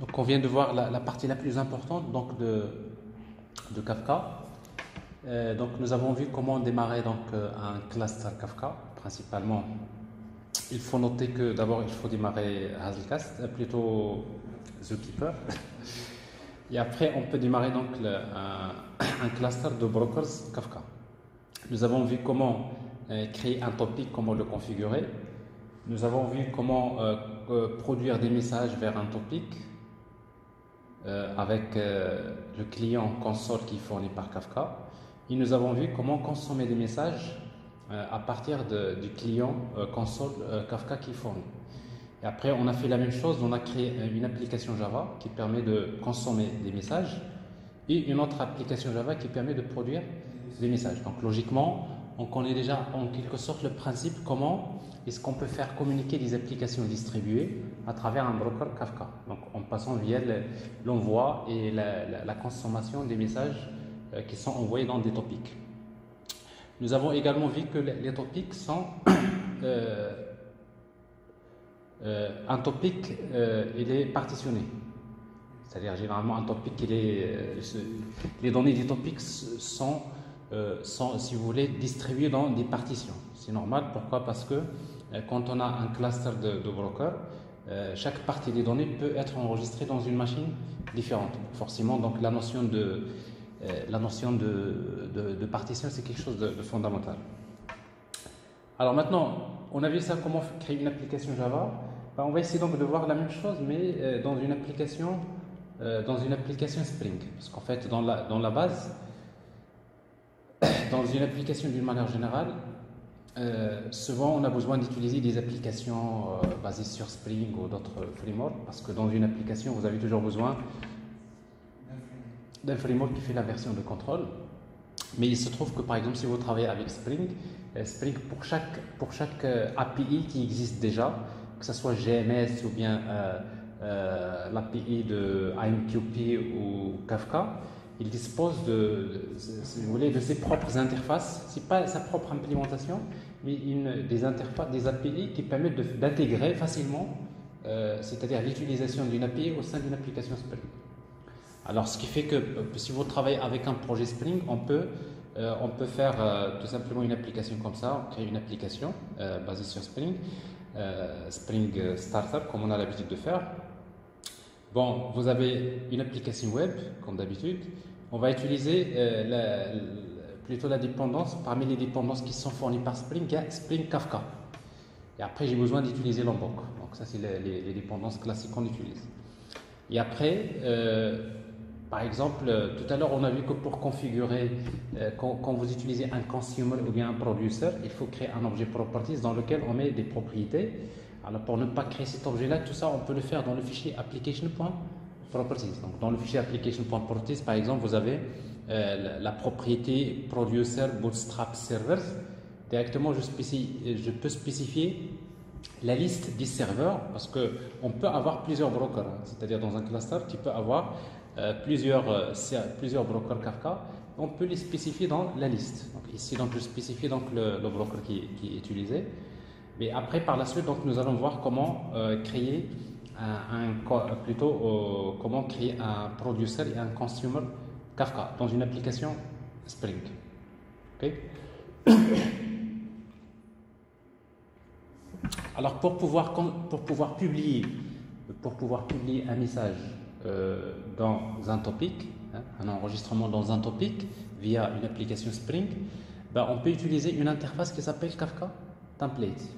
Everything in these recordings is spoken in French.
Donc on vient de voir la partie la plus importante donc de Kafka. Donc nous avons vu comment démarrer donc un cluster Kafka. Principalement, il faut noter que d'abord il faut démarrer Hazelcast, plutôt Zookeeper. Et après on peut démarrer donc un cluster de brokers Kafka. Nous avons vu comment créer un topic, comment le configurer. Nous avons vu comment produire des messages vers un topic avec le client console qui est fourni par Kafka. Et nous avons vu comment consommer des messages à partir du client console Kafka qui est fourni. Et après, on a fait la même chose, on a créé une application Java qui permet de consommer des messages et une autre application Java qui permet de produire des messages. Donc logiquement, on connaît déjà en quelque sorte le principe comment est-ce qu'on peut faire communiquer des applications distribuées à travers un broker Kafka. Donc en passant via l'envoi et la consommation des messages qui sont envoyés dans des topics. Nous avons également vu que les topics sont un topic, il est partitionné. C'est-à-dire généralement un topic, les données du topic sont, si vous voulez, distribuées dans des partitions. C'est normal, pourquoi? Parce que quand on a un cluster de brokers, chaque partie des données peut être enregistrée dans une machine différente. Forcément, donc la notion de partition, c'est quelque chose de fondamental. Alors maintenant, on a vu ça, comment créer une application Java. On va essayer donc de voir la même chose, mais dans une application Spring. Parce qu'en fait, dans la base, dans une application d'une manière générale, souvent on a besoin d'utiliser des applications basées sur Spring ou d'autres frameworks, parce que dans une application, vous avez toujours besoin d'un framework qui fait la version de contrôle. Mais il se trouve que par exemple, si vous travaillez avec Spring, pour chaque API qui existe déjà, que ce soit GMS ou bien l'API de AMQP ou Kafka, il dispose si vous voulez, de ses propres interfaces. C'est pas sa propre implémentation, mais des interfaces, des API qui permettent d'intégrer facilement, c'est-à-dire l'utilisation d'une API au sein d'une application Spring. Alors, ce qui fait que si vous travaillez avec un projet Spring, on peut faire tout simplement une application comme ça. On crée une application basée sur Spring, Spring Starter, comme on a l'habitude de faire. Bon, vous avez une application web, comme d'habitude. On va utiliser plutôt la dépendance. Parmi les dépendances qui sont fournies par Spring, il y a Spring Kafka. Et après, j'ai besoin d'utiliser Lombok. Donc ça, c'est les dépendances classiques qu'on utilise. Et après, par exemple, tout à l'heure, on a vu que pour configurer, quand vous utilisez un consumer ou bien un producer, il faut créer un objet properties dans lequel on met des propriétés. Alors, pour ne pas créer cet objet-là, tout ça, on peut le faire dans le fichier application.properties. Donc, dans le fichier application.properties, par exemple, vous avez la propriété producer bootstrap servers. Directement, je peux spécifier la liste des serveurs, parce qu'on peut avoir plusieurs brokers. C'est-à-dire, dans un cluster, tu peux avoir plusieurs brokers Kafka, on peut les spécifier dans la liste. Donc ici, donc, je spécifie donc le broker qui est utilisé. Mais après, par la suite, donc, nous allons voir comment créer comment créer un producer et un consumer Kafka dans une application Spring. Okay? Alors, pour pouvoir publier un message dans un topic, un enregistrement dans un topic via une application Spring, on peut utiliser une interface qui s'appelle Kafka Template.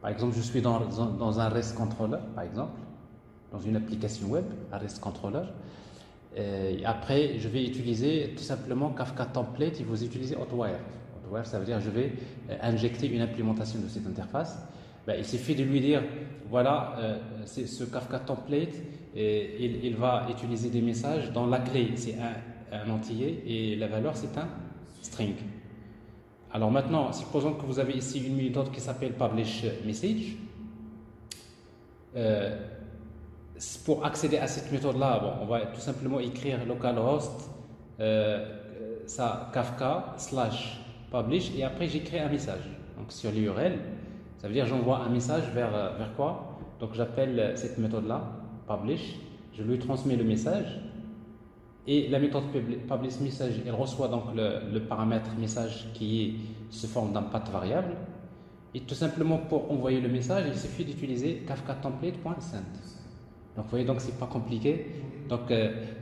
Par exemple, je suis dans un REST controller, par exemple, dans une application web, un REST controller. Et après, je vais utiliser tout simplement Kafka Template et vous utilisez Hotwire. Hotwire, ça veut dire que je vais injecter une implémentation de cette interface. Il suffit de lui dire, voilà, c'est ce Kafka Template, et il va utiliser des messages dont la clé c'est un entier et la valeur c'est un string. Alors maintenant, supposons que vous avez ici une méthode qui s'appelle publish message. Pour accéder à cette méthode-là, on va tout simplement écrire localhost Kafka /publish et après j'écris un message. Donc sur l'URL, ça veut dire j'envoie un message vers quoi? Donc j'appelle cette méthode-là, publish, je lui transmets le message et la méthode publish message, elle reçoit donc le paramètre message qui est sous forme d'un path variable. Et tout simplement pour envoyer le message, il suffit d'utiliser Kafka template.send. Donc vous voyez, donc c'est pas compliqué. Donc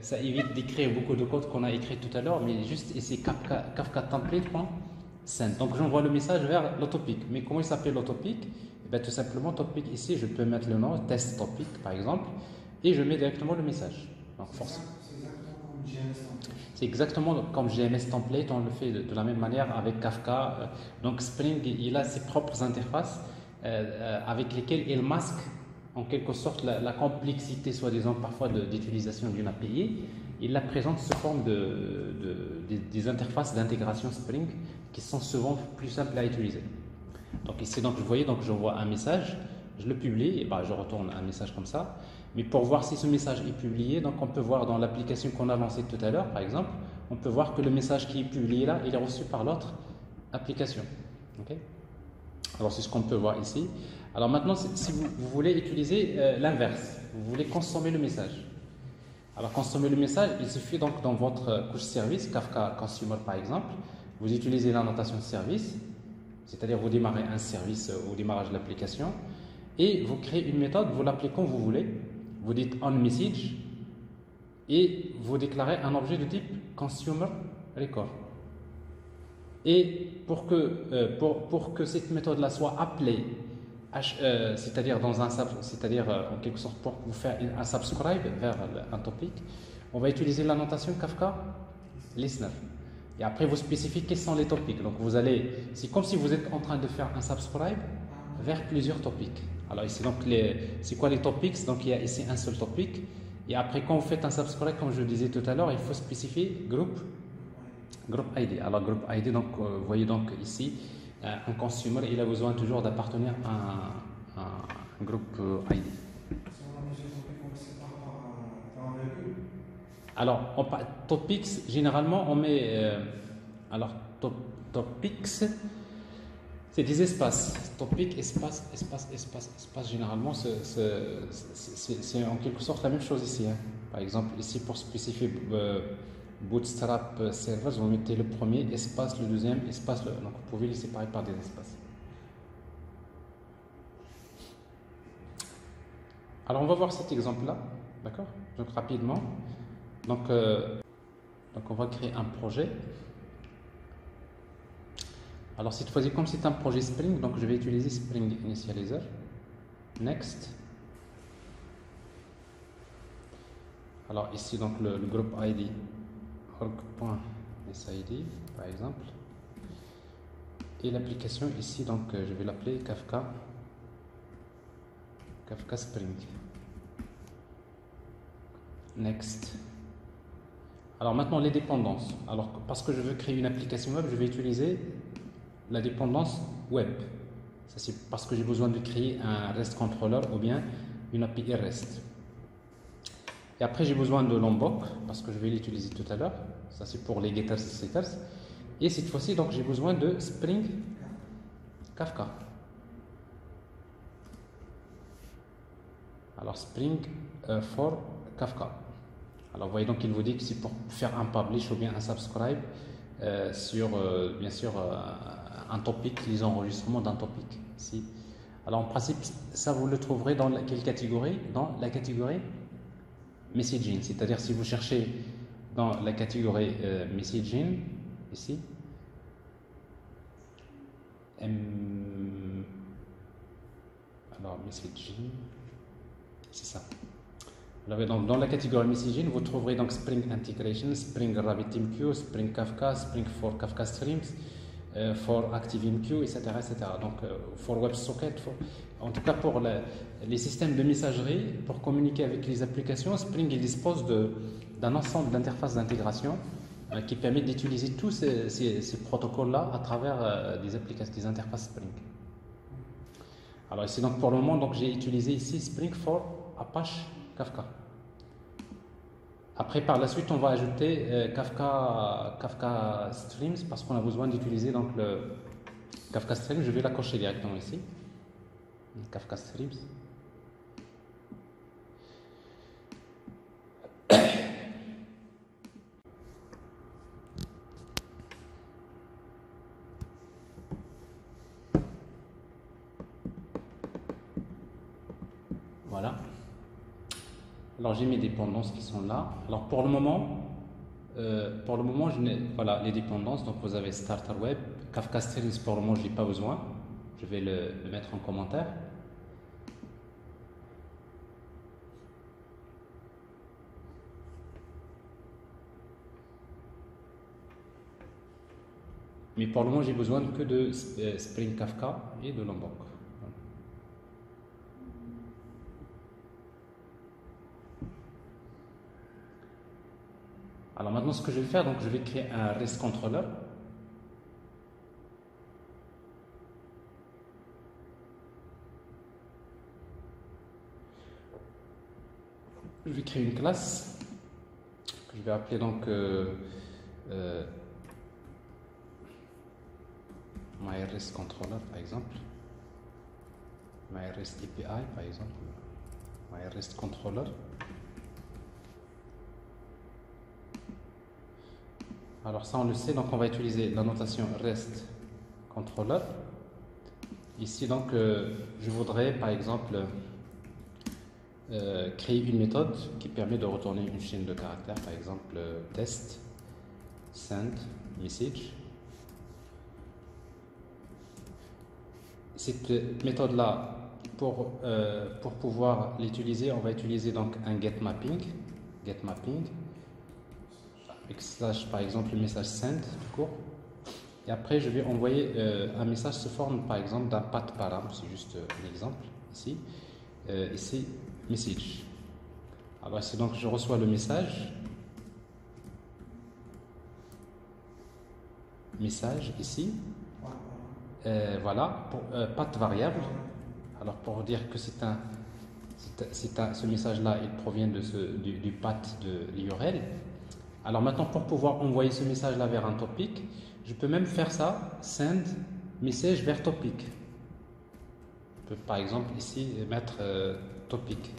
ça évite d'écrire beaucoup de code qu'on a écrit tout à l'heure, mais juste ici Kafka template.send. Donc j'envoie le message vers le topic. Mais comment il s'appelle le topic? Eh bien, tout simplement topic ici, je peux mettre le nom test topic par exemple, et je mets directement le message. Donc force. C'est exactement comme GMS template, on le fait de la même manière avec Kafka. Donc Spring, il a ses propres interfaces avec lesquelles il masque en quelque sorte la complexité, soi-disant parfois d'utilisation d'une API. Il la présente sous forme des interfaces d'intégration Spring qui sont souvent plus simples à utiliser. Donc ici, donc, vous voyez, donc j'envoie un message, je le publie, et ben, je retourne un message comme ça. Mais pour voir si ce message est publié, donc on peut voir dans l'application qu'on a lancée tout à l'heure, par exemple, on peut voir que le message qui est publié là, il est reçu par l'autre application. Okay. Alors c'est ce qu'on peut voir ici. Alors maintenant, si vous voulez utiliser l'inverse, vous voulez consommer le message. Alors consommer le message, il suffit donc dans votre couche service, Kafka Consumer par exemple, vous utilisez la notation de service, c'est-à-dire vous démarrez un service au démarrage de l'application, et vous créez une méthode, vous l'appelez comme vous voulez, vous dites onMessage, et vous déclarez un objet de type Consumer Record. Et pour que cette méthode-là soit appelée, c'est-à-dire en quelque sorte pour vous faire un subscribe vers un topic, on va utiliser la notation Kafka Listener. Et après, vous spécifiez quels sont les topics. Donc, c'est comme si vous êtes en train de faire un subscribe vers plusieurs topics. Alors ici, donc, c'est quoi les topics? Donc, il y a ici un seul topic. Et après, quand vous faites un subscribe, comme je le disais tout à l'heure, il faut spécifier group ID. Alors, group ID, donc, vous voyez donc ici, un consumer, il a besoin toujours d'appartenir à un groupe ID. Alors, topics, généralement, on met. Alors, topics, c'est des espaces. Topic, espace, espace, espace, espace. Généralement, c'est en quelque sorte la même chose ici. Hein. Par exemple, ici, pour spécifier Bootstrap Servers, vous mettez le premier, espace, le deuxième, espace. Donc, vous pouvez les séparer par des espaces. Alors, on va voir cet exemple-là. D'accord? Donc, rapidement. Donc, on va créer un projet. Alors cette fois-ci, comme c'est un projet Spring, donc je vais utiliser Spring Initializer. Next. Alors ici, donc le groupe ID, org.sid par exemple. Et l'application ici, donc je vais l'appeler Kafka Spring. Next. Alors maintenant les dépendances. Alors parce que je veux créer une application web, je vais utiliser la dépendance web. Ça c'est parce que j'ai besoin de créer un REST controller ou bien une API REST. Et après j'ai besoin de Lombok parce que je vais l'utiliser tout à l'heure. Ça c'est pour les getters et setters. Et cette fois-ci donc j'ai besoin de Spring Kafka. Alors Spring for Kafka. Alors vous voyez donc il vous dit que c'est pour faire un publish ou bien un subscribe sur bien sûr un topic, les enregistrements d'un topic ici. Alors en principe ça vous le trouverez dans quelle catégorie? Dans la catégorie messaging, c'est-à-dire si vous cherchez dans la catégorie messaging ici, alors messaging, c'est ça. Alors, donc, dans la catégorie messaging, vous trouverez donc Spring Integration, Spring RabbitMQ, Spring Kafka, Spring for Kafka Streams, for ActiveMQ, etc., etc. Donc, for WebSocket, en tout cas pour les systèmes de messagerie, pour communiquer avec les applications, Spring il dispose d'un ensemble d'interfaces d'intégration qui permettent d'utiliser tous ces protocoles-là à travers des interfaces Spring. Alors ici, donc, pour le moment, donc, j'ai utilisé ici Spring for Apache Kafka. Après, par la suite, on va ajouter Kafka Streams parce qu'on a besoin d'utiliser donc le Kafka Streams. Je vais la cocher directement ici. Kafka Streams. Alors j'ai mes dépendances qui sont là. Alors pour le moment, voilà les dépendances. Donc vous avez Starter Web, Kafka Streams. Pour le moment, je n'ai pas besoin. Je vais le mettre en commentaire. Mais pour le moment, j'ai besoin que de Spring Kafka et de Lombok. Alors maintenant, ce que je vais faire, donc je vais créer un REST controller. Je vais créer une classe que je vais appeler donc MyREST controller par exemple, MyREST API par exemple, MyREST controller. Alors ça on le sait, donc on va utiliser la notation REST controller. Ici donc je voudrais par exemple créer une méthode qui permet de retourner une chaîne de caractères, par exemple test send message. Cette méthode là, pour pouvoir l'utiliser, on va utiliser donc un get mapping avec slash par exemple le message send tout court, et après je vais envoyer un message sous forme par exemple d'un path param, c'est juste un exemple ici, ici message. Alors ici donc je reçois le message ici, voilà, pour path variable. Alors pour dire que ce message là il provient de du path de l'URL. Alors maintenant, pour pouvoir envoyer ce message là vers un topic, je peux même faire ça, send message vers topic. Je peux par exemple ici mettre topic.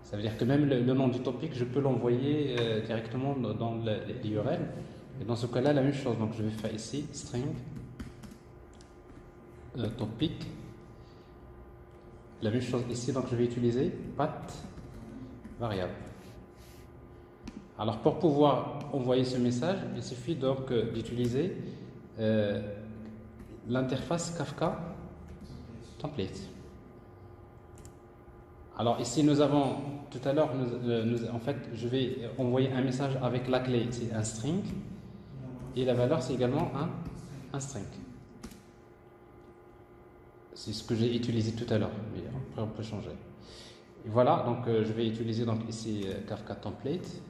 Ça veut dire que même le nom du topic, je peux l'envoyer directement dans l'URL. Et dans ce cas-là, la même chose. Donc je vais faire ici string topic. La même chose ici, donc je vais utiliser path variable. Alors pour pouvoir envoyer ce message, il suffit donc d'utiliser l'interface Kafka template. Alors ici nous avons tout à l'heure, en fait je vais envoyer un message avec la clé, c'est un string, et la valeur c'est également un string. C'est ce que j'ai utilisé tout à l'heure, mais après on peut changer. Et voilà, donc je vais utiliser donc ici Kafka template.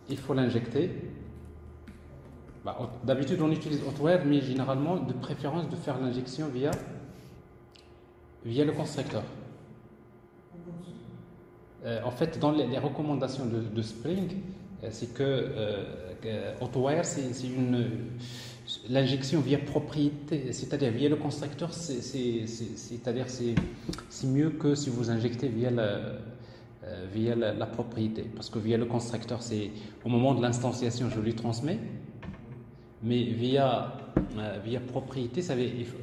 Il faut l'injecter. D'habitude on utilise Hotwire, mais généralement de préférence de faire l'injection via le constructeur. En fait, dans les recommandations de Spring, c'est que Hotwire c'est l'injection via propriété, c'est-à-dire via le constructeur, c'est-à-dire c'est mieux que si vous injectez via la propriété, parce que via le constructeur, c'est au moment de l'instanciation, je lui transmets, mais via propriété,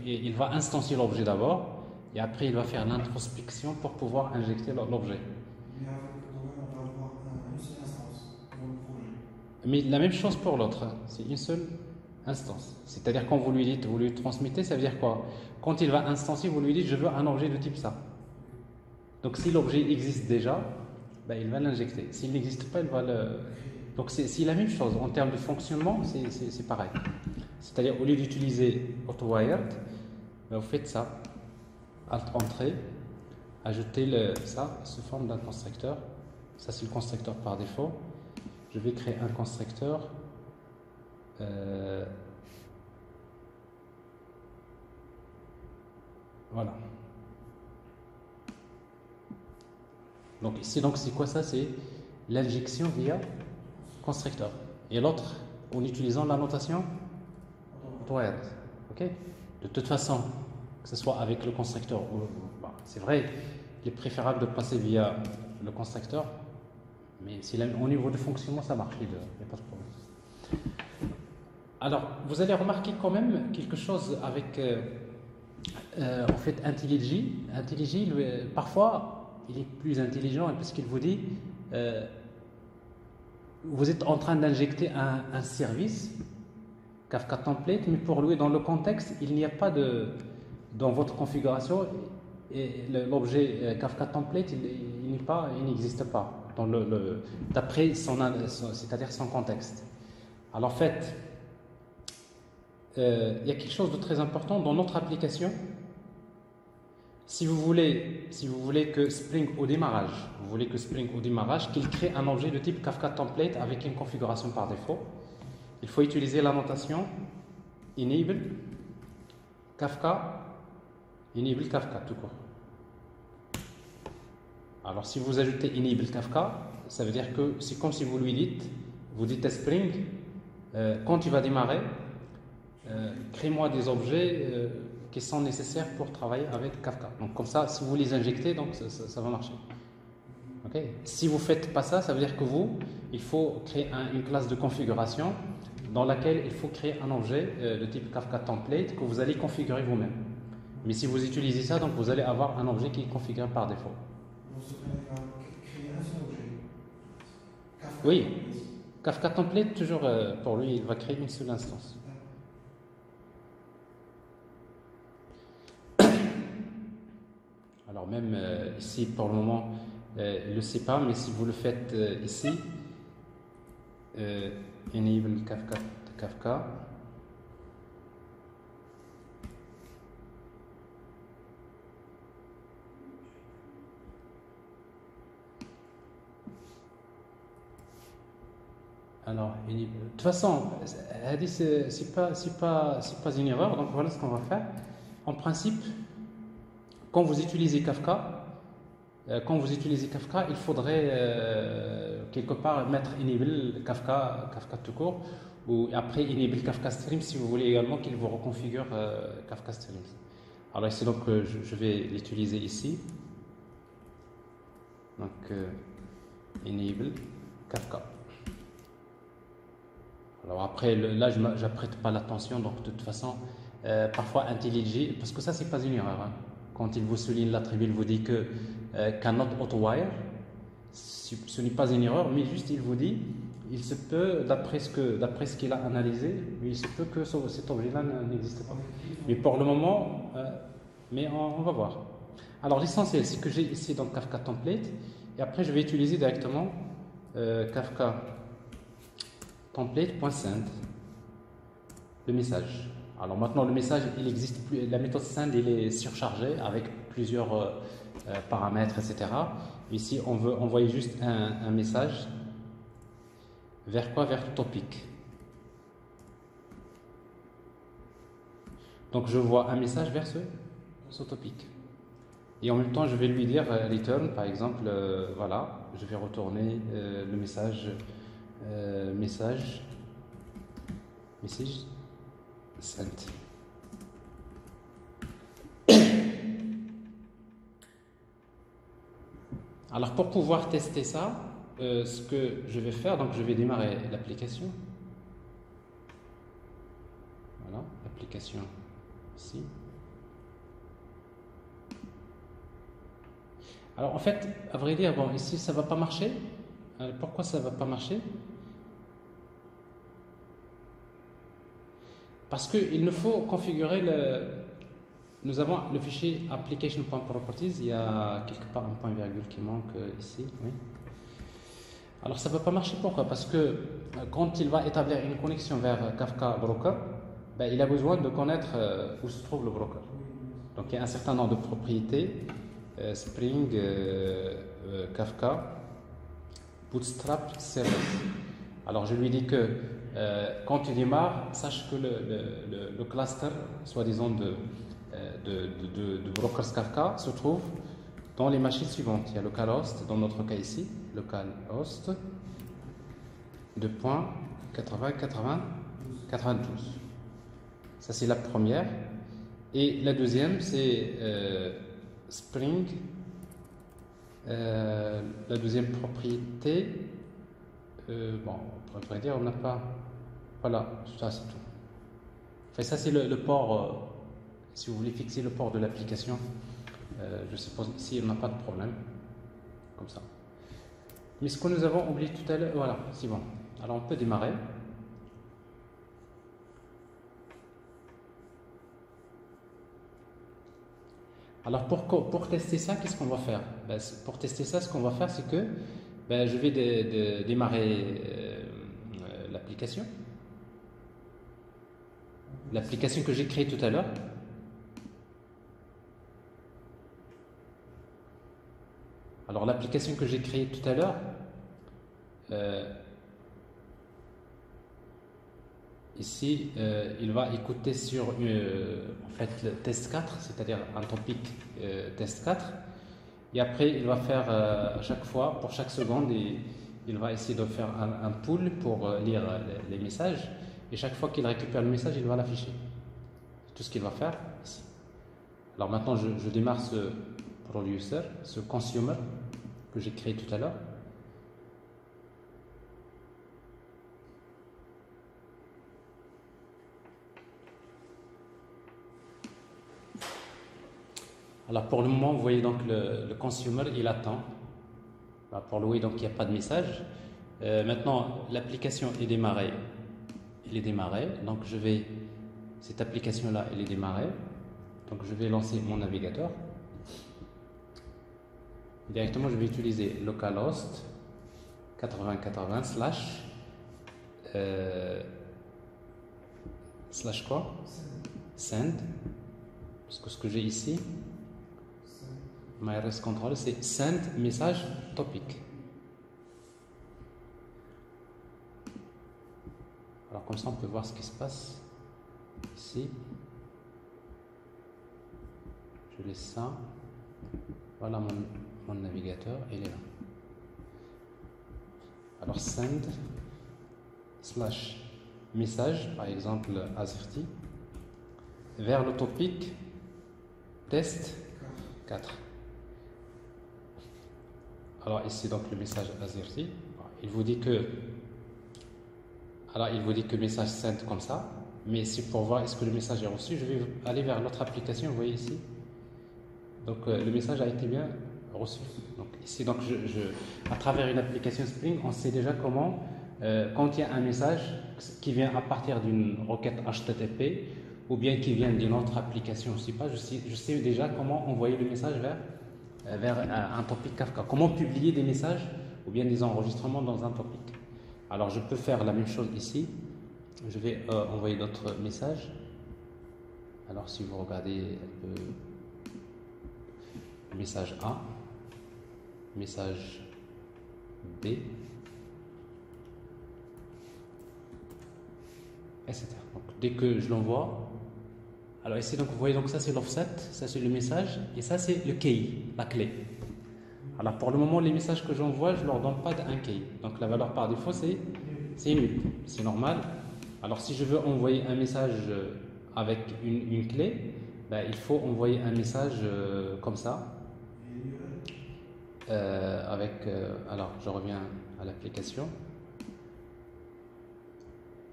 il va instancier l'objet d'abord, et après il va faire l'introspection pour pouvoir injecter l'objet. Mais la même chose pour l'autre, c'est une seule instance. C'est-à-dire quand vous lui dites, vous lui transmettez, ça veut dire quoi? Quand il va instancier, vous lui dites je veux un objet de type ça. Donc si l'objet existe déjà, il va l'injecter. S'il n'existe pas, il va le... Donc c'est la même chose. En termes de fonctionnement, c'est pareil. C'est-à-dire au lieu d'utiliser AutoWired, vous faites ça. Alt-entrée, ajoutez ça sous forme d'un constructeur. Ça c'est le constructeur par défaut. Je vais créer un constructeur. Voilà. Donc ici, c'est quoi ça? C'est l'injection via constructeur. Et l'autre, en utilisant la notation AutoWired. Ok? De toute façon, que ce soit avec le constructeur ou... c'est vrai, il est préférable de passer via le constructeur, mais au niveau de fonctionnement, ça marche, il n'y a pas de problème. Alors, vous allez remarquer quand même quelque chose avec en fait IntelliJ. IntelliJ, parfois, il est plus intelligent parce qu'il vous dit vous êtes en train d'injecter un service Kafka Template, mais pour lui, dans le contexte, il n'y a pas de dans votre configuration et l'objet Kafka Template, il n'existe pas dans d'après c'est-à-dire son contexte. Alors en fait, il y a quelque chose de très important dans notre application. Si vous voulez que Spring au démarrage, qu'il crée un objet de type Kafka Template avec une configuration par défaut, il faut utiliser la notation enable Kafka tout court. Alors si vous ajoutez enable Kafka, ça veut dire que c'est comme si vous dites à Spring, quand il va démarrer, crée-moi des objets qui sont nécessaires pour travailler avec Kafka. Donc comme ça, si vous les injectez, donc ça va marcher. Okay. Si vous ne faites pas ça, ça veut dire que il faut créer une classe de configuration dans laquelle il faut créer un objet de type Kafka Template que vous allez configurer vous-même. Mais si vous utilisez ça, donc vous allez avoir un objet qui est configuré par défaut. Oui, Kafka Template, toujours pour lui, il va créer une seule instance. Alors même ici, pour le moment, il ne le sait pas, mais si vous le faites ici, enable Kafka. Alors, de toute façon, c'est pas une erreur, donc voilà ce qu'on va faire. En principe, quand vous utilisez Kafka, il faudrait quelque part mettre enable Kafka tout court, ou après enable Kafka Stream si vous voulez également qu'il vous reconfigure Kafka Streams. Alors ici donc je vais l'utiliser ici. Donc enable Kafka. Alors après là je n'apprête pas l'attention, donc de toute façon parfois IntelliJ, parce que ça c'est pas une erreur. Hein. Quand il vous souligne l'attribut, il vous dit que cannot auto-wire, ce n'est pas une erreur, mais juste il vous dit, il se peut, d'après ce qu'il a analysé, il se peut que cet objet-là n'existe pas. Mais pour le moment, on va voir. Alors l'essentiel, c'est que j'ai ici donc Kafka Template, et après je vais utiliser directement Kafka Template.send, le message. Alors maintenant le message il existe plus, la méthode send il est surchargée avec plusieurs paramètres etc. Ici on veut envoyer juste un message vers quoi? Vers topic. Donc je vois un message vers ce topic. Et en même temps je vais lui dire return par exemple voilà, je vais retourner le message message sent. Alors pour pouvoir tester ça, ce que je vais faire, donc je vais démarrer l'application. Voilà, l'application ici. Alors en fait, à vrai dire, bon, ici ça va pas marcher. Pourquoi ça va pas marcher? Parce qu'il nous faut configurer nous avons le fichier application.properties, il y a quelque part un point virgule qui manque ici. Oui. Alors ça ne va pas marcher, pourquoi? Parce que quand il va établir une connexion vers Kafka Broker, il a besoin de connaître où se trouve le broker. Donc il y a un certain nombre de propriétés, Spring, Kafka, Bootstrap, Service. Alors je lui dis que quand tu démarres, sache que le cluster, soi-disant de brokers Kafka, se trouve dans les machines suivantes. Il y a localhost, dans notre cas ici, localhost 2.80.80.92. Ça c'est la première. Et la deuxième c'est Spring. La deuxième propriété, bon, on pourrait dire, on n'a pas. Voilà, ça c'est tout. Enfin, ça c'est le port. Si vous voulez fixer le port de l'application, je suppose ici on n'a pas de problème. comme ça. Mais ce que nous avons oublié tout à l'heure, voilà, c'est bon. Alors on peut démarrer. Alors pour tester ça, qu'est-ce qu'on va faire? Pour tester ça, ce qu'on va faire, c'est que je vais démarrer l'application. L'application que j'ai créée tout à l'heure. Alors l'application que j'ai créée tout à l'heure, ici, il va écouter sur en fait, le test 4, c'est-à-dire un topic test 4. Et après, il va faire à chaque fois, pour chaque seconde, il va essayer de faire un pool pour lire les messages. Et chaque fois qu'il récupère le message, il va l'afficher. C'est tout ce qu'il va faire ici. Alors maintenant, je démarre ce producer, ce consumer que j'ai créé tout à l'heure. Alors pour le moment, vous voyez donc le consumer, il attend. Pour le oui, donc il n'y a pas de message. Maintenant, l'application est démarrée. Il est démarré. Donc cette application-là, elle est démarrée. Donc je vais lancer mon navigateur. Directement, je vais utiliser localhost 8080 slash quoi? Send. Parce que ce que j'ai ici, MyRest control, c'est send message topic. Alors comme ça, on peut voir ce qui se passe ici. Je laisse ça. Voilà mon navigateur, il est là. Alors send slash message, par exemple Azerty, vers le topic test 4. Alors ici donc le message Azerty, il vous dit que le message send comme ça, mais c'est pour voir est-ce que le message est reçu. Je vais aller vers l'autre application, vous voyez ici. Donc le message a été bien reçu. Donc ici, donc à travers une application Spring, on sait déjà comment, quand il y a un message qui vient à partir d'une requête HTTP ou bien qui vient d'une autre application, je sais déjà comment envoyer le message vers un topic Kafka. Comment publier des messages ou bien des enregistrements dans un topic. Alors je peux faire la même chose ici. Je vais envoyer d'autres messages. Alors si vous regardez message A, message B, etc. Donc, dès que je l'envoie, alors ici donc vous voyez donc ça c'est l'offset, ça c'est le message et ça c'est le key, la clé. Alors pour le moment les messages que j'envoie je leur donne pas un key, donc la valeur par défaut c'est nul, c'est normal. Alors si je veux envoyer un message avec une clé, il faut envoyer un message comme ça. Alors je reviens à l'application.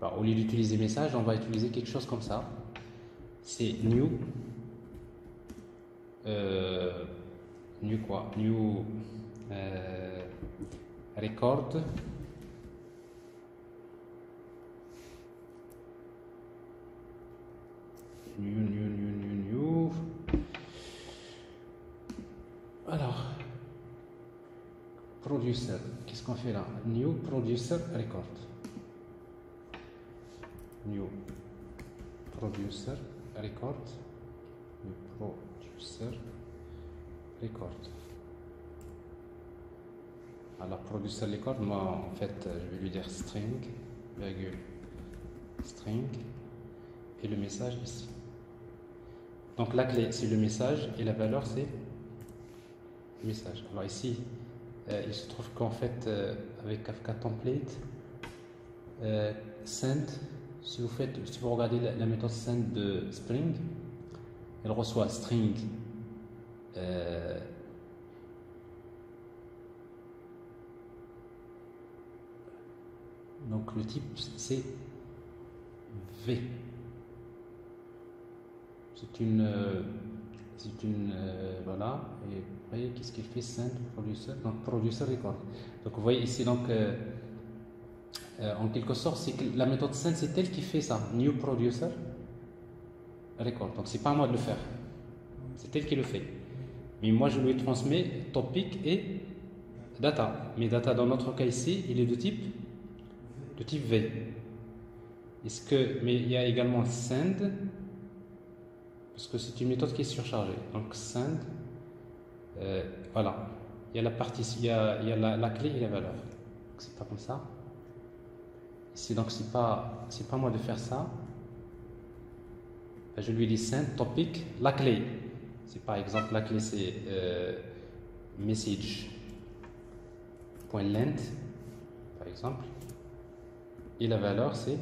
Au lieu d'utiliser message, on va utiliser quelque chose comme ça. C'est new record new. Alors producer, qu'est-ce qu'on fait là? New producer record. New producer record. New producer record. Alors producer record, moi en fait je vais lui dire string, virgule, string et le message ici. Donc la clé c'est le message et la valeur c'est le message. Alors ici il se trouve qu'en fait avec Kafka template send, si vous regardez la méthode send de Spring, elle reçoit string donc le type c'est V. c'est une voilà, et après qu'est-ce qu'il fait? Send producer, donc producer record. Donc vous voyez ici, donc en quelque sorte, c'est que la méthode send, c'est elle qui fait ça, new producer record. Donc c'est pas à moi de le faire, c'est elle qui le fait. Mais moi je lui transmets topic et data. Mais data dans notre cas ici, il est de type V. Mais il y a également send, parce que c'est une méthode qui est surchargée. Donc send, voilà, il y a la partie, il y a la clé et la valeur. C'est pas comme ça. Ici, donc c'est pas moi de faire ça. Je lui dis send topic, la clé. C'est par exemple la clé, c'est message.length par exemple, et la valeur c'est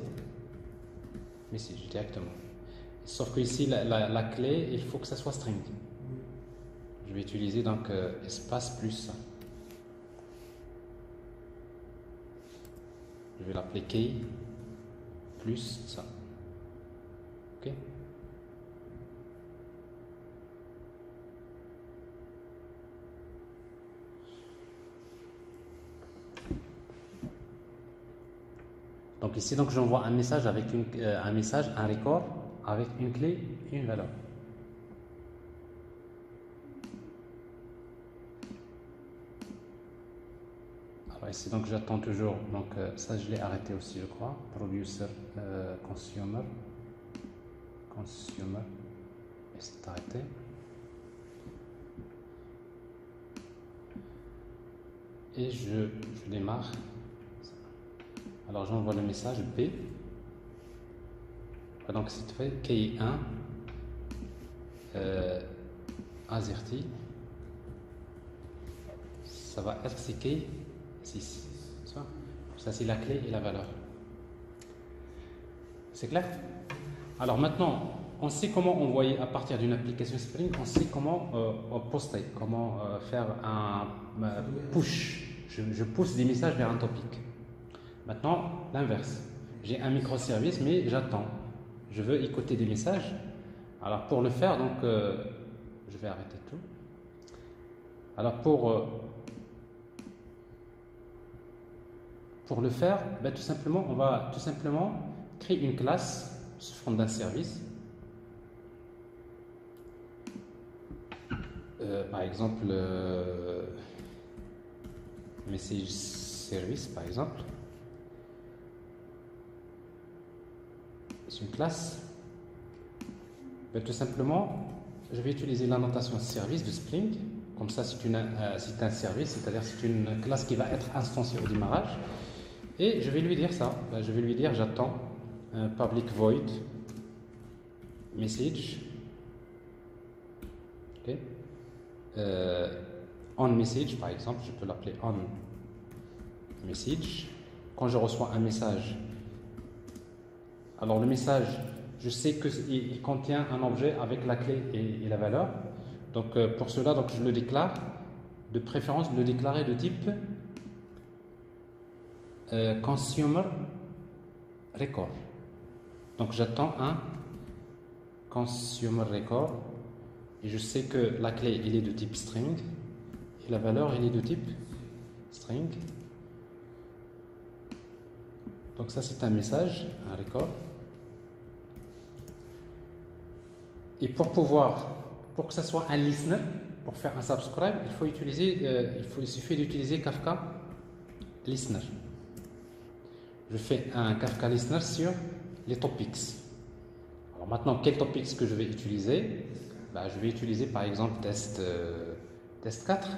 message directement. Sauf que ici la clé, il faut que ça soit string. Je vais utiliser donc espace plus. Je vais l'appeler key plus ça. Ok. Donc ici, donc j'envoie un message avec un record avec une clé et une valeur. Alors ici, donc j'attends toujours. Donc ça, je l'ai arrêté aussi, je crois. Producer consumer, et c'est arrêté. Et je démarre. Alors j'envoie le message B. Donc c'est fait KI1 AZERTY. Ça va être CK 6. Ça c'est la clé et la valeur. C'est clair? Alors maintenant, on sait comment envoyer à partir d'une application Spring, on sait comment poster, comment faire un push. Je pousse des messages vers un topic. Maintenant, l'inverse. J'ai un microservice, mais j'attends. Je veux écouter des messages. Alors, pour le faire, donc, je vais arrêter tout. Alors, pour le faire, ben, tout simplement, on va tout simplement créer une classe sous forme d'un service. Par exemple, message service, par exemple. C'est une classe. Ben, tout simplement, je vais utiliser la notation service de Spring. Comme ça, c'est un service, c'est-à-dire c'est une classe qui va être instanciée au démarrage. Et je vais lui dire ça. Ben, je vais lui dire j'attends un public void message. Okay. On message, par exemple, je peux l'appeler on message. Quand je reçois un message, alors le message, je sais qu'il contient un objet avec la clé et la valeur. Donc pour cela, donc, je le déclare, de préférence de le déclarer de type consumer record. Donc j'attends un consumer record et je sais que la clé il est de type string et la valeur elle est de type string. Donc ça c'est un message, un record. Et pour que ça soit un listener, pour faire un subscribe, il suffit d'utiliser Kafka Listener. Je fais un Kafka Listener sur les topics. Alors maintenant, quel topics que je vais utiliser? Ben, je vais utiliser par exemple test 4.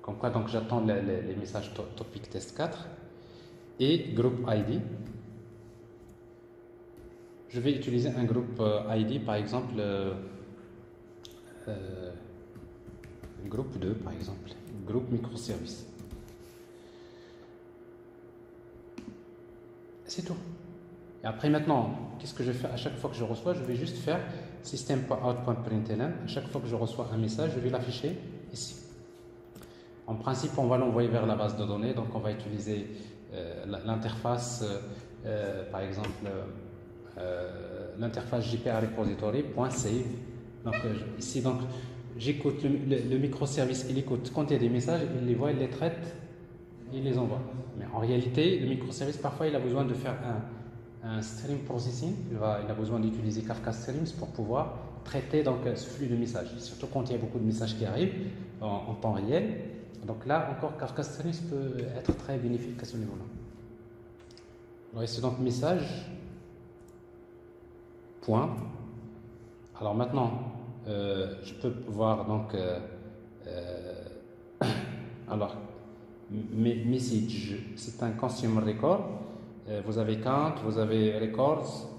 Comme quoi, donc j'attends les messages topic test 4 et group ID. Je vais utiliser un groupe ID, par exemple, groupe 2, par exemple, groupe microservice. C'est tout. Et après, maintenant, qu'est-ce que je fais? À chaque fois que je reçois, je vais juste faire system.out.println. À chaque fois que je reçois un message, je vais l'afficher ici. En principe, on va l'envoyer vers la base de données, donc on va utiliser l'interface, par exemple, l'interface JPA repository.save Donc ici, donc, j'écoute le microservice, il écoute quand il y a des messages, il les voit, il les traite, il les envoie. Mais en réalité, le microservice, parfois, il a besoin de faire un stream processing. Il a besoin d'utiliser Kafka Streams pour pouvoir traiter donc, ce flux de messages. Surtout quand il y a beaucoup de messages qui arrivent en temps réel. Donc là, encore, Kafka Streams peut être très bénéfique à ce niveau-là. Alors ici, donc, message, point. Alors maintenant, je peux voir donc alors message, c'est un consumer record. Vous avez count, vous avez records.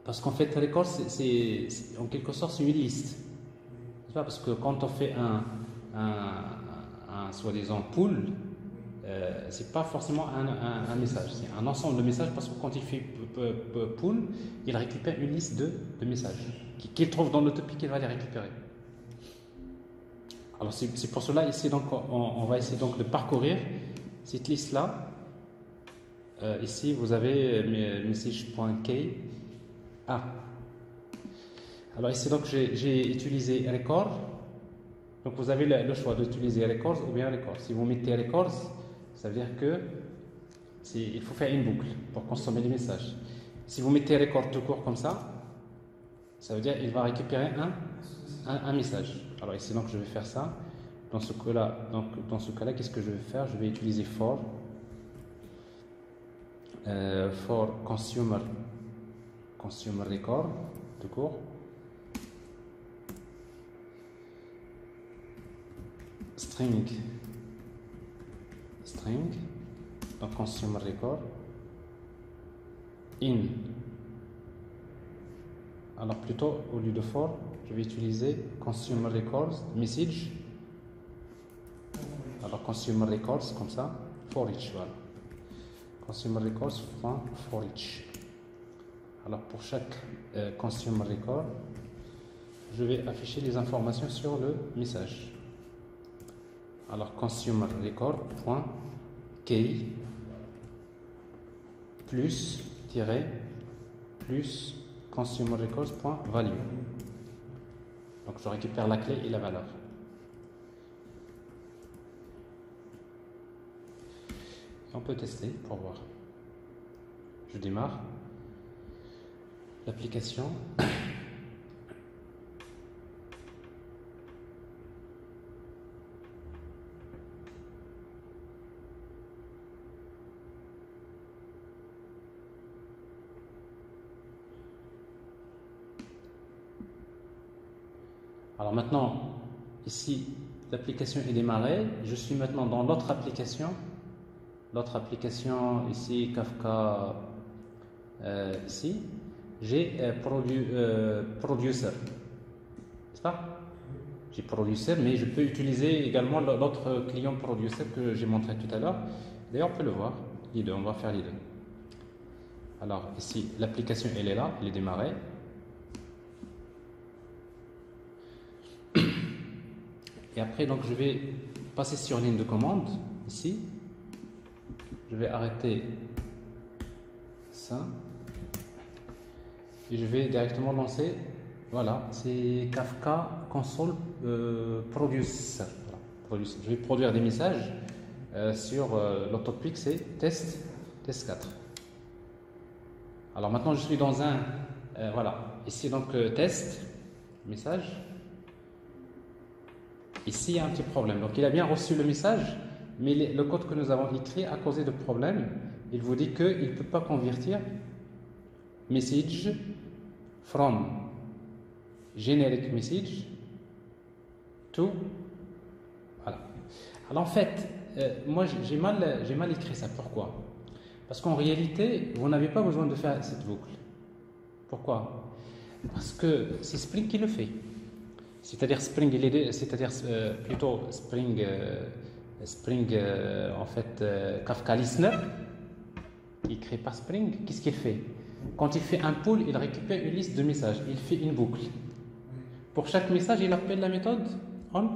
Parce qu'en fait, records, c'est en quelque sorte c'est une liste. C'est pas parce que quand on fait un soi-disant pool, c'est pas forcément un message, c'est un ensemble de messages parce que quand il fait pool, il récupère une liste de messages qu'il trouve dans le topic, il va les récupérer. Alors c'est pour cela ici donc on va essayer donc de parcourir cette liste là. Ici vous avez message.key. Alors ici donc j'ai utilisé record. Donc vous avez le choix d'utiliser records ou bien records. Si vous mettez records, ça veut dire que il faut faire une boucle pour consommer les messages. Si vous mettez record tout court comme ça veut dire qu'il va récupérer un message. Alors ici donc je vais faire ça. Dans ce cas-là, qu'est-ce que je vais faire? Je vais utiliser for consumer record tout court. String, donc consumer record in. Alors plutôt au lieu de for, je vais utiliser consumer records message. Alors consumer records comme ça, for each, voilà. Consumer records for each. Alors pour chaque consumer record, je vais afficher les informations sur le message. Alors consumer record key plus consumer records value. Donc je récupère la clé et la valeur. Et on peut tester pour voir. Je démarre l'application. Alors maintenant, ici, l'application est démarrée. Je suis maintenant dans l'autre application. L'autre application, ici, Kafka, ici. J'ai Producer. N'est-ce pas? J'ai Producer, mais je peux utiliser également l'autre client Producer que j'ai montré tout à l'heure. D'ailleurs, on peut le voir. Les deux, on va faire les deux. Alors, ici, l'application, elle est là, elle est démarrée. Et après, donc, je vais passer sur ligne de commande, ici. Je vais arrêter ça. Et je vais directement lancer, voilà, c'est Kafka Console Producer. Voilà, je vais produire des messages sur le topic, c'est test 4. Alors maintenant, je suis dans voilà, ici donc test, message. Ici, il y a un petit problème. Donc, il a bien reçu le message, mais le code que nous avons écrit a causé de problèmes. Il vous dit qu'il ne peut pas convertir message from generic message to. Voilà. Alors, en fait, moi, j'ai mal écrit ça. Pourquoi? Parce qu'en réalité, vous n'avez pas besoin de faire cette boucle. Pourquoi? Parce que c'est Spring qui le fait. C'est-à-dire Spring, plutôt Spring, en fait, Kafka Listener, il crée pas Spring. Qu'est-ce qu'il fait? Quand il fait un pull, il récupère une liste de messages. Il fait une boucle. Pour chaque message, il appelle la méthode on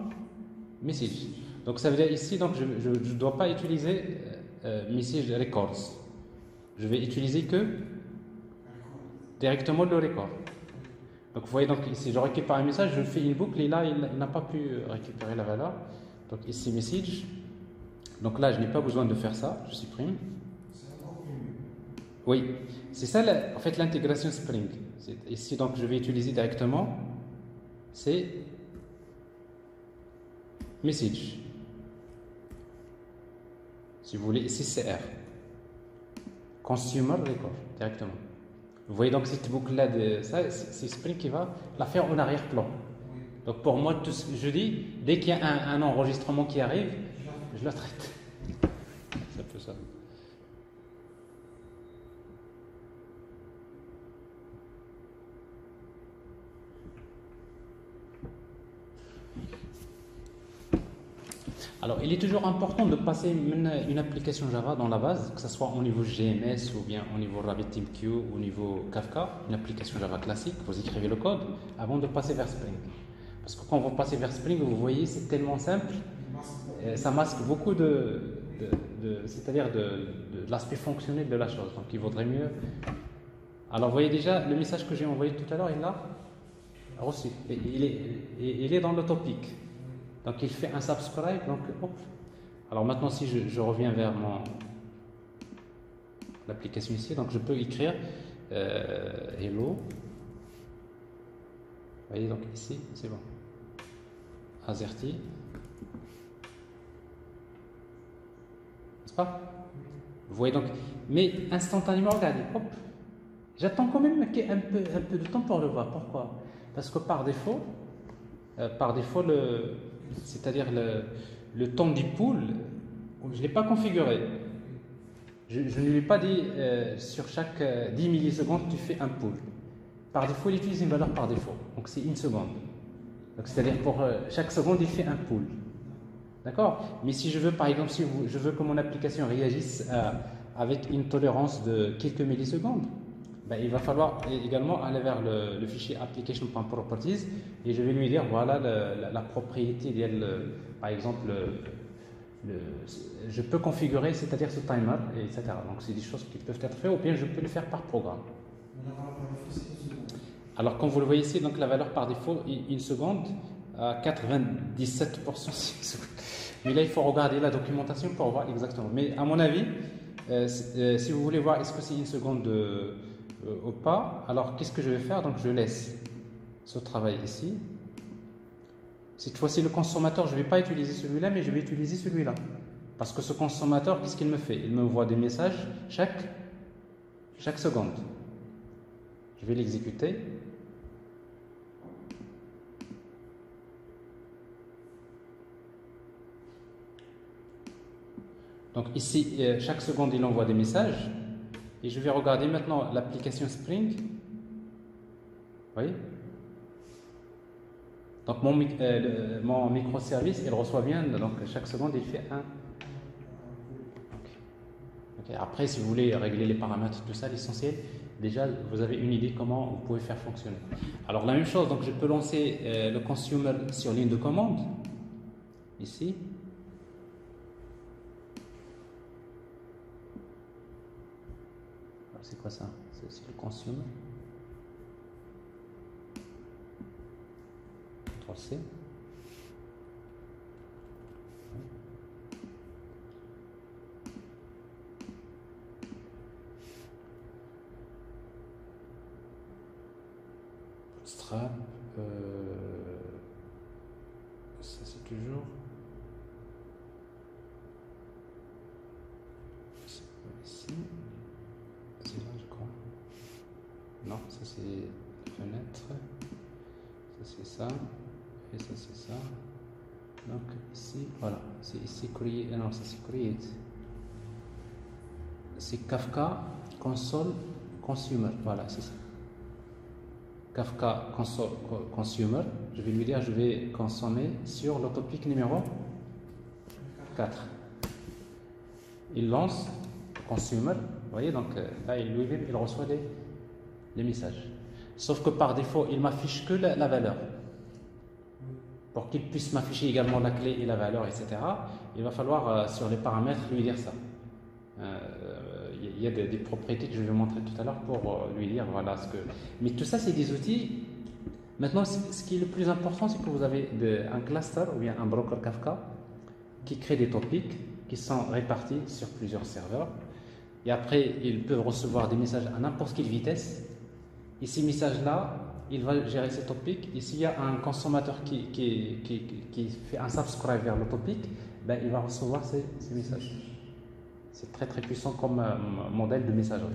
message. Donc ça veut dire ici, donc je ne dois pas utiliser message records. Je vais utiliser que directement le record. Donc vous voyez, donc ici je récupère un message, je fais une boucle et là il n'a pas pu récupérer la valeur. Donc ici message. Donc là je n'ai pas besoin de faire ça, je supprime. Oui, c'est ça en fait l'intégration Spring. Ici donc je vais utiliser directement, c'est message. Si vous voulez, ici c'est R. Consumer record, directement. Vous voyez donc cette boucle-là, c'est Spring qui va la faire en arrière-plan. Donc pour moi, je dis, dès qu'il y a un enregistrement qui arrive, je le traite. C'est un peu ça. Alors, il est toujours important de passer une application Java dans la base, que ce soit au niveau GMS ou bien au niveau RabbitMQ ou au niveau Kafka, une application Java classique, vous écrivez le code avant de passer vers Spring. Parce que quand vous passez vers Spring, vous voyez, c'est tellement simple, ça masque beaucoup c'est-à-dire de l'aspect fonctionnel de la chose. Donc, il vaudrait mieux. Alors, vous voyez déjà le message que j'ai envoyé tout à l'heure, il l'a reçu. Il est dans le topic. Donc il fait un subscribe, donc hop. Alors maintenant si je reviens vers l'application ici, donc je peux écrire hello. Vous voyez donc ici, c'est bon. Azerty. N'est-ce pas? Vous voyez donc, mais instantanément, regardez, hop. J'attends quand même un peu de temps pour le voir. Pourquoi? Parce que par défaut, c'est-à-dire le temps du pool, je ne l'ai pas configuré. Je ne lui ai pas dit sur chaque 10 millisecondes tu fais un pool. Par défaut, il utilise une valeur par défaut. Donc c'est une seconde. Donc c'est-à-dire pour chaque seconde, il fait un pool. D'accord? Mais si je veux, par exemple, si je veux que mon application réagisse avec une tolérance de quelques millisecondes, ben, il va falloir également aller vers le fichier application.properties et je vais lui dire voilà la propriété par exemple je peux configurer, c'est-à-dire ce timer, etc. Donc c'est des choses qui peuvent être faites ou bien je peux le faire par programme. Alors comme vous le voyez ici, donc la valeur par défaut est une seconde à 97%. Mais là il faut regarder la documentation pour voir exactement. Mais à mon avis, si vous voulez voir est-ce que c'est une seconde ou pas, alors qu'est-ce que je vais faire? Donc je laisse ce travail ici. Cette fois-ci, le consommateur, je ne vais pas utiliser celui-là, mais je vais utiliser celui-là. Parce que ce consommateur, qu'est-ce qu'il me fait? Il me envoie des messages chaque seconde. Je vais l'exécuter. Donc ici, chaque seconde, il envoie des messages. Et je vais regarder maintenant l'application Spring. Vous voyez? Donc mon microservice, il reçoit bien, donc chaque seconde, il fait un. Okay. Après, si vous voulez régler les paramètres, tout ça, l'essentiel, déjà, vous avez une idée comment vous pouvez faire fonctionner. Alors la même chose, donc je peux lancer le consumer sur ligne de commande, ici. C'est quoi ça? C'est le consumer. CTRL-C. Bootstrap. Ça c'est toujours. Ici. C'est là, je crois. Non, ça c'est fenêtre. Ça c'est ça. Et ça c'est ça. Donc ici, voilà. C'est ici create. Non, ça c'est create. C'est Kafka console consumer. Voilà, c'est ça. Kafka console consumer. Je vais lui dire, je vais consommer sur le topic numéro 4. Il lance consumer. Vous voyez, donc là, il reçoit les messages. Sauf que par défaut, il m'affiche que la valeur. Pour qu'il puisse m'afficher également la clé et la valeur, etc., il va falloir, sur les paramètres, lui dire ça. Il y a des propriétés que je vais vous montrer tout à l'heure pour lui dire, voilà ce que... Mais tout ça, c'est des outils Maintenant, ce qui est le plus important, c'est que vous avez un cluster ou bien un broker Kafka qui crée des topics qui sont répartis sur plusieurs serveurs. Et après, ils peuvent recevoir des messages à n'importe quelle vitesse. Et ces messages-là, il va gérer ces topics. Et s'il y a un consommateur qui fait un subscribe vers le topic, ben, il va recevoir ces messages. C'est très très puissant comme modèle de messagerie.